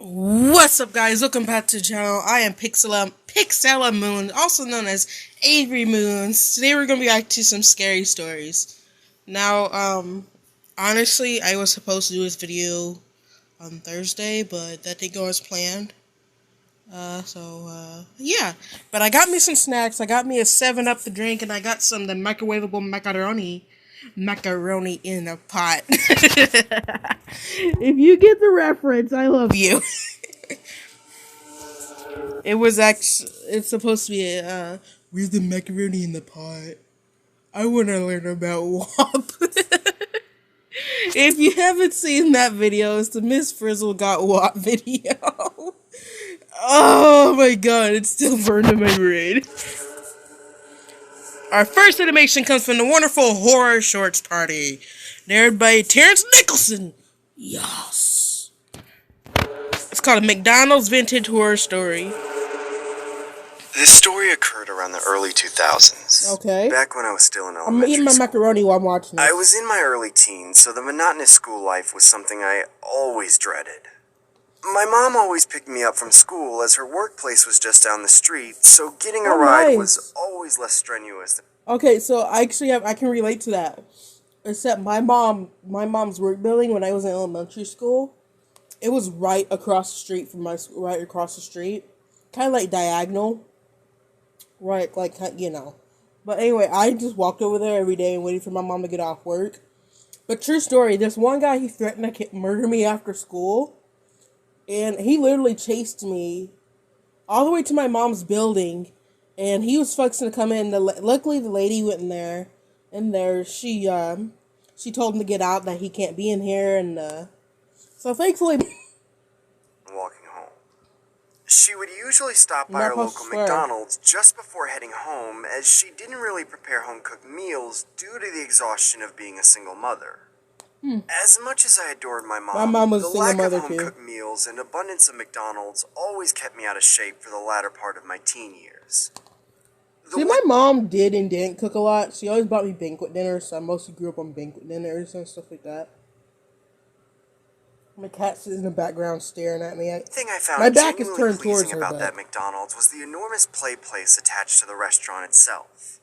What's up, guys? Welcome back to the channel. I am Pixella Moon, also known as Avery Moons. Today we're gonna be back to some scary stories. Now, honestly, I was supposed to do this video on Thursday, but that didn't go as planned. Yeah. But I got me some snacks. I got me a 7-Up to drink, and I got the microwavable macaroni in a pot. If you get the reference, I love you. It's supposed to be where's the macaroni in the pot? I want to learn about WAP. If you haven't seen that video, it's the Miss Frizzle Got WAP video. Oh my god, it's still burned in my brain. Our first animation comes from the wonderful Horror Shorts Party, narrated by Terrence Nicholson. Yes. It's called a McDonald's Vintage Horror Story. This story occurred around the early 2000s. Okay. Back when I was still in I'm elementary eating my school. macaroni while I'm watching this. I was in my early teens, so the monotonous school life was something I always dreaded. My mom always picked me up from school as her workplace was just down the street, so getting a ride was always less strenuous. Okay, so I can relate to that. Except my mom's work building when I was in elementary school, it was right across the street from my school, right across the street, kind of like diagonal, right, like you know. But anyway, I just walked over there every day and waited for my mom to get off work. But true story, this one guy, he threatened to murder me after school, and he literally chased me all the way to my mom's building, and he was fixing to come in. Luckily, the lady went in there. She told him to get out, that he can't be in here, and so thankfully. Walking home. She would usually stop by our local McDonald's just before heading home, as she didn't really prepare home-cooked meals due to the exhaustion of being a single mother. As much as I adored my mom was the a single lack mother of home-cooked too. meals and abundance of McDonald's always kept me out of shape for the latter part of my teen years. See, my mom did and didn't cook a lot. She always bought me banquet dinners, so I mostly grew up on banquet dinners and stuff like that. My cat sits in the background staring at me. The thing I found My back is genuinely turned towards pleasing her, about but that McDonald's was the enormous play place attached to the restaurant itself.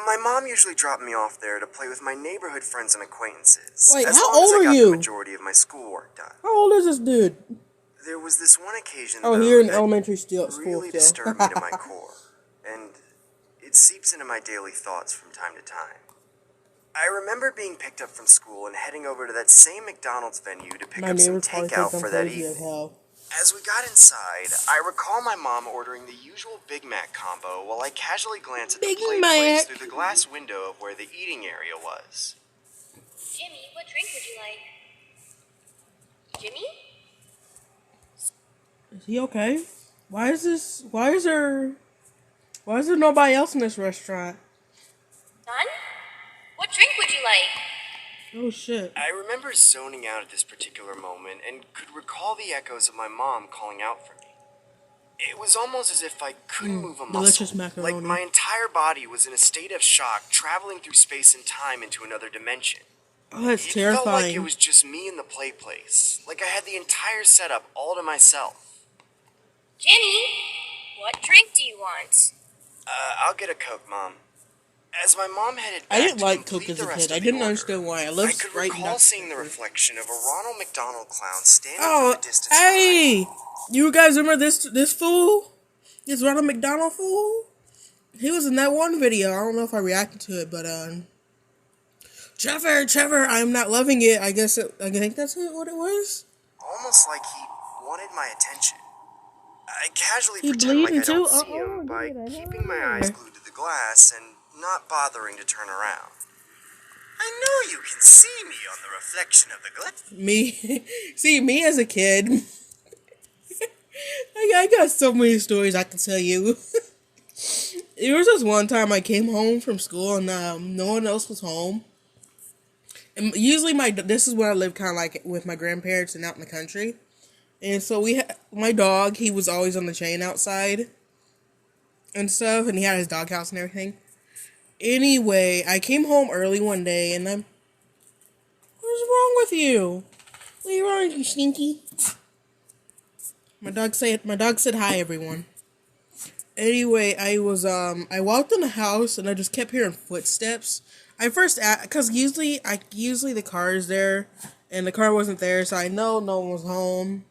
My mom usually dropped me off there to play with my neighborhood friends and acquaintances. Wait, as how long as old I are got you? the majority of my schoolwork done. How old is this dude? There was this one occasion, Oh, though, here in that elementary school really still. disturbed me to my core, and it seeps into my daily thoughts from time to time. I remember being picked up from school and heading over to that same McDonald's venue to pick up some takeout for that evening. As we got inside, I recall my mom ordering the usual Big Mac combo while I casually glanced at the plate place through the glass window of where the eating area was. Jimmy, what drink would you like? Jimmy? Is he okay? Why is there nobody else in this restaurant? Son? What drink would you like? Oh shit. I remember zoning out at this particular moment and could recall the echoes of my mom calling out for me. It was almost as if I couldn't move a muscle. Delicious macaroni. Like my entire body was in a state of shock, traveling through space and time into another dimension. Oh, that's It terrifying. felt like it was just me in the play place. Like I had the entire setup all to myself. Jimmy, what drink do you want? I'll get a Coke, Mom. As my mom headed back I didn't to like complete Coke as the a rest kid. I of the didn't order, understand why. I I lived could right recall next seeing the to it. reflection of a Ronald McDonald clown standing Oh, from a distance hey! You guys remember this fool? This Ronald McDonald fool? He was in that one video. I don't know if I reacted to it, but Trevor, I'm not loving it. I think that's what it was. almost like he wanted my attention. I casually He pretend like I bleeding don't too? see him by keeping my eyes glued to the glass and not bothering to turn around. I know you can see me on the reflection of the glass. Me, see me as a kid. I got so many stories I can tell you. There was this one time I came home from school and no one else was home. And usually this is where I live, kind of like with my grandparents and out in the country. And so my dog, he was always on the chain outside and stuff, and he had his doghouse and everything. Anyway, I came home early one day, and what's wrong with you? What are you wrong, you stinky? My dog said hi, everyone. Anyway, I walked in the house and I just kept hearing footsteps. I first cuz usually the car is there and the car wasn't there, so I know no one was home.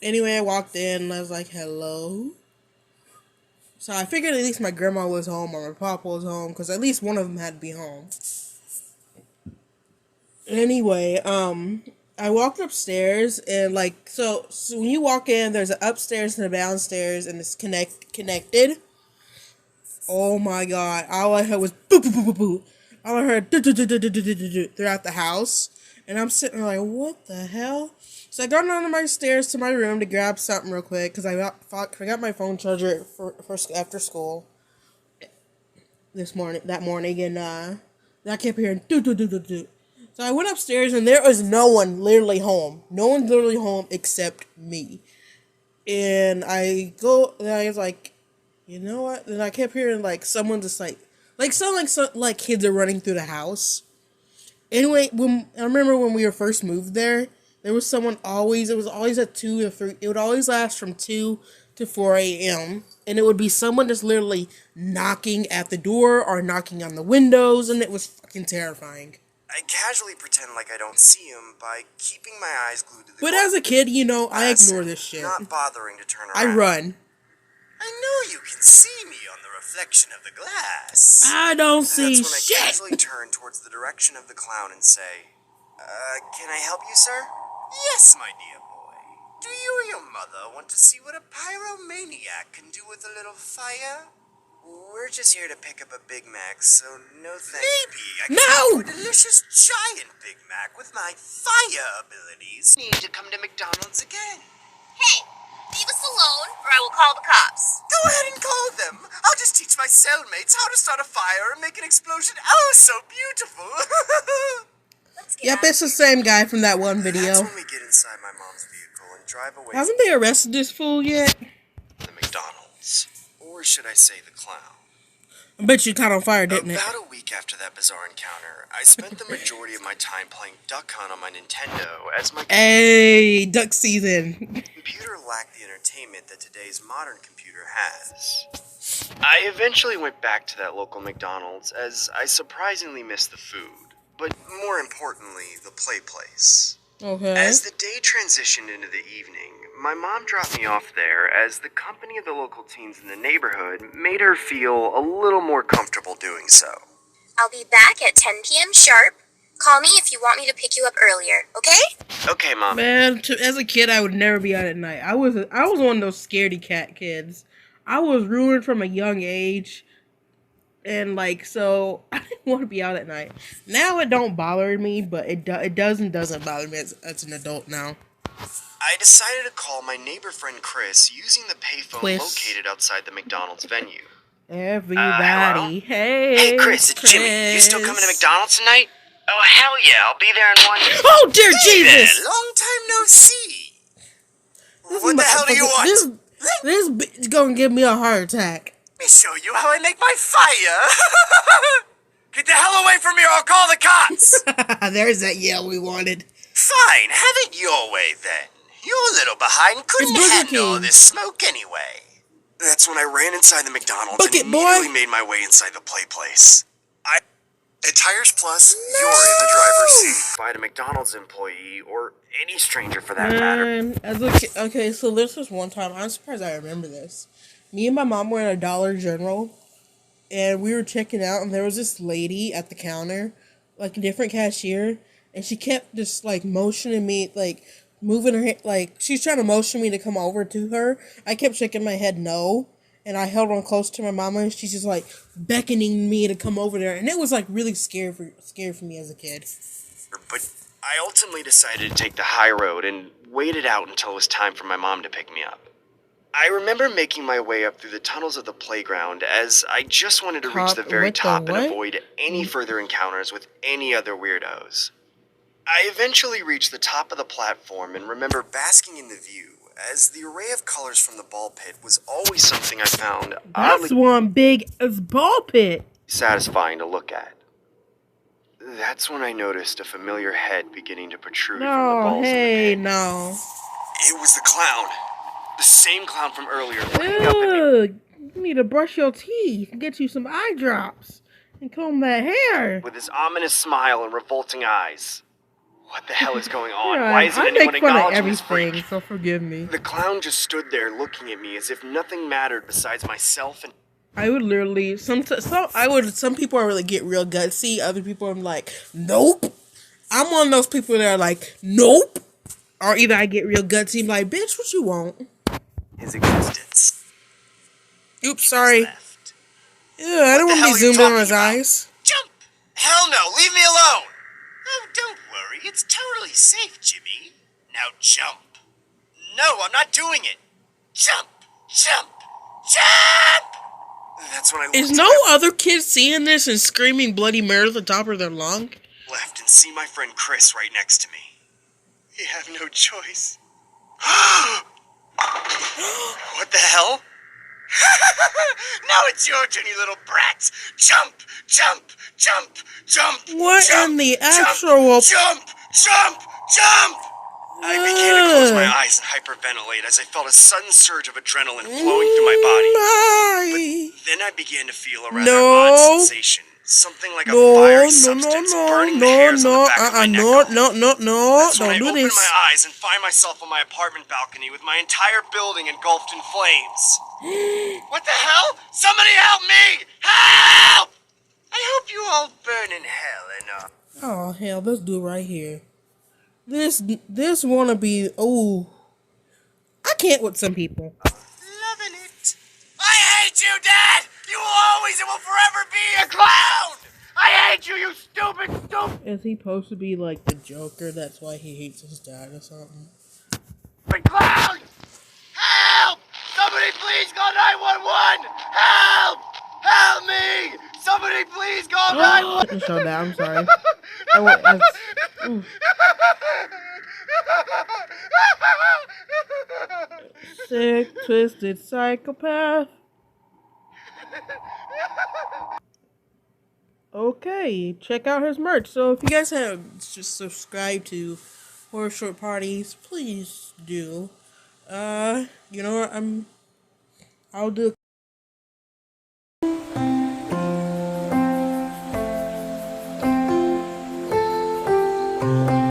Anyway, I walked in and I was like, "Hello." So I figured at least my grandma was home or my papa was home cuz at least one of them had to be home. Anyway, I walked upstairs and so when you walk in, there's an upstairs and a downstairs and it's connected. Oh my god! All I heard was boo boo boo boo boo. All I heard throughout the house, and I'm sitting there like, what the hell? So I got down my stairs to my room to grab something real quick because forgot my phone charger for after school that morning, and I kept hearing do do do do do. So I went upstairs and there was no one literally home. No one's literally home except me. And I was like, you know what? Then I kept hearing like someone just like kids are running through the house. Anyway, when I remember when we were first moved there, there was someone always. It was always at 2 or 3. It would always last from 2 to 4 a.m. And it would be someone just literally knocking at the door or knocking on the windows, and it was fucking terrifying. I casually pretend like I don't see him by keeping my eyes glued to the But as a kid, I ignore this shit. Not bothering to turn around. I run. I know you can see me on the reflection of the glass. I don't see That's when shit. I casually turn towards the direction of the clown and say, can I help you, sir? Yes, my dear boy. Do you or your mother want to see what a pyromaniac can do with a little fire? We're just here to pick up a Big Mac, so no thanks. Maybe I can make you a delicious giant Big Mac with my fire abilities. Need to come to McDonald's again. Hey, leave us alone or I will call the cops. Go ahead and call them. I'll just teach my cellmates how to start a fire and make an explosion oh so beautiful. Let's get Yep, out. it's the same guy from that one video. That's when we get inside my mom's vehicle and drive away Haven't they arrested this fool yet? from the McDonald's. Or should I say the clown? I bet you caught on fire, didn't it? About a week after that bizarre encounter, I spent the majority of my time playing Duck Hunt on my Nintendo as my Hey, duck season. computer lacked the entertainment that today's modern computer has. I eventually went back to that local McDonald's as I surprisingly missed the food, but more importantly, the play place. Okay. As the day transitioned into the evening, my mom dropped me off there as the company of the local teens in the neighborhood made her feel a little more comfortable doing so. I'll be back at 10 p.m. sharp. Call me if you want me to pick you up earlier, okay? Okay, Mom. Man, as a kid, I would never be out at night. I was one of those scaredy cat kids. I was ruined from a young age, and so I didn't want to be out at night. Now it don't bother me, but it doesn't bother me as an adult now. I decided to call my neighbor friend Chris using the payphone located outside the McDonald's venue. Everybody, hey. Hey, Chris, it's Jimmy. You still coming to McDonald's tonight? Oh, hell yeah, I'll be there in 1 minute. Oh, dear Jesus! There, long time no see. What the hell do you want? This bitch gonna give me a heart attack. Let me show you how I make my fire. Get the hell away from me or I'll call the cops. There's that yell we wanted. Fine, have it your way then. You're a little behind, couldn't handle all this smoke anyway. That's when I ran inside the McDonald's and immediately made my way inside the play place. At Tires Plus, you're in the driver's seat. By a McDonald's employee, or any stranger for that matter. Okay, so this was one time, I'm surprised I remember this. Me and my mom were in a Dollar General, and we were checking out, and there was this lady at the counter, like a different cashier, and she kept just, motioning me, moving her head, she's trying to motion me to come over to her. I kept shaking my head no, and I held on close to my mama, and she's just, beckoning me to come over there, and it was, really scary for me as a kid. But I ultimately decided to take the high road and waited out until it was time for my mom to pick me up. I remember making my way up through the tunnels of the playground as I just wanted to reach the very top and avoid any further encounters with any other weirdos. I eventually reached the top of the platform and remember basking in the view, as the array of colors from the ball pit was always something I found That's one big as ball pit. Satisfying to look at. That's when I noticed a familiar head beginning to protrude from the balls in the pit. No. It was the clown. The same clown from earlier looking up at me. Ugh, you need to brush your teeth and get you some eye drops and comb that hair. With his ominous smile and revolting eyes. What the hell is going on? Yeah, Why isn't I anyone make fun of acknowledging this everything, freak? so forgive me. The clown just stood there looking at me as if nothing mattered besides myself and... I would literally some people are really get real gutsy. Other people I'm like, nope. I'm one of those people that are like, nope. Or either I get real gutsy, I'm like, bitch, what you want? his existence. Oops, sorry. Left. Yeah, I don't want to be zoomed in on his eyes. Jump! Hell no, leave me alone! Oh, don't worry, it's totally safe, Jimmy. Now jump. No, I'm not doing it. Jump! Jump! Jump! That's when I looked Is to no my other kid seeing this and screaming bloody murder at the top of their lung? left and see my friend Chris right next to me. You have no choice. What the hell? Now it's your turn, you little brats! Jump! Jump! Jump! Jump! What jump, in the jump, actual... Jump! Jump! Jump! I began to close my eyes and hyperventilate as I felt a sudden surge of adrenaline flowing through my body. But then I began to feel a rather odd sensation. Something like a fiery substance burning the hairs on the back of my neck off. That's when I don't do open this. my eyes and find myself on my apartment balcony with my entire building engulfed in flames. What the hell? Somebody help me! Help! I hope you all burn in hell enough. Oh hell, let's do it right here. This wanna be I can't with some people. Loving it. I hate you, Dad! You will always and will forever be a clown! I hate you, you stupid! Is he supposed to be like the Joker? That's why he hates his dad or something. Clown! Help! Somebody please call 911! Help! Help me! Somebody please call 911! So bad, I'm sorry. Sick, twisted psychopath. Okay, check out his merch. So if you guys have just subscribed to Horror Short Parties, please do. You know what? I'll do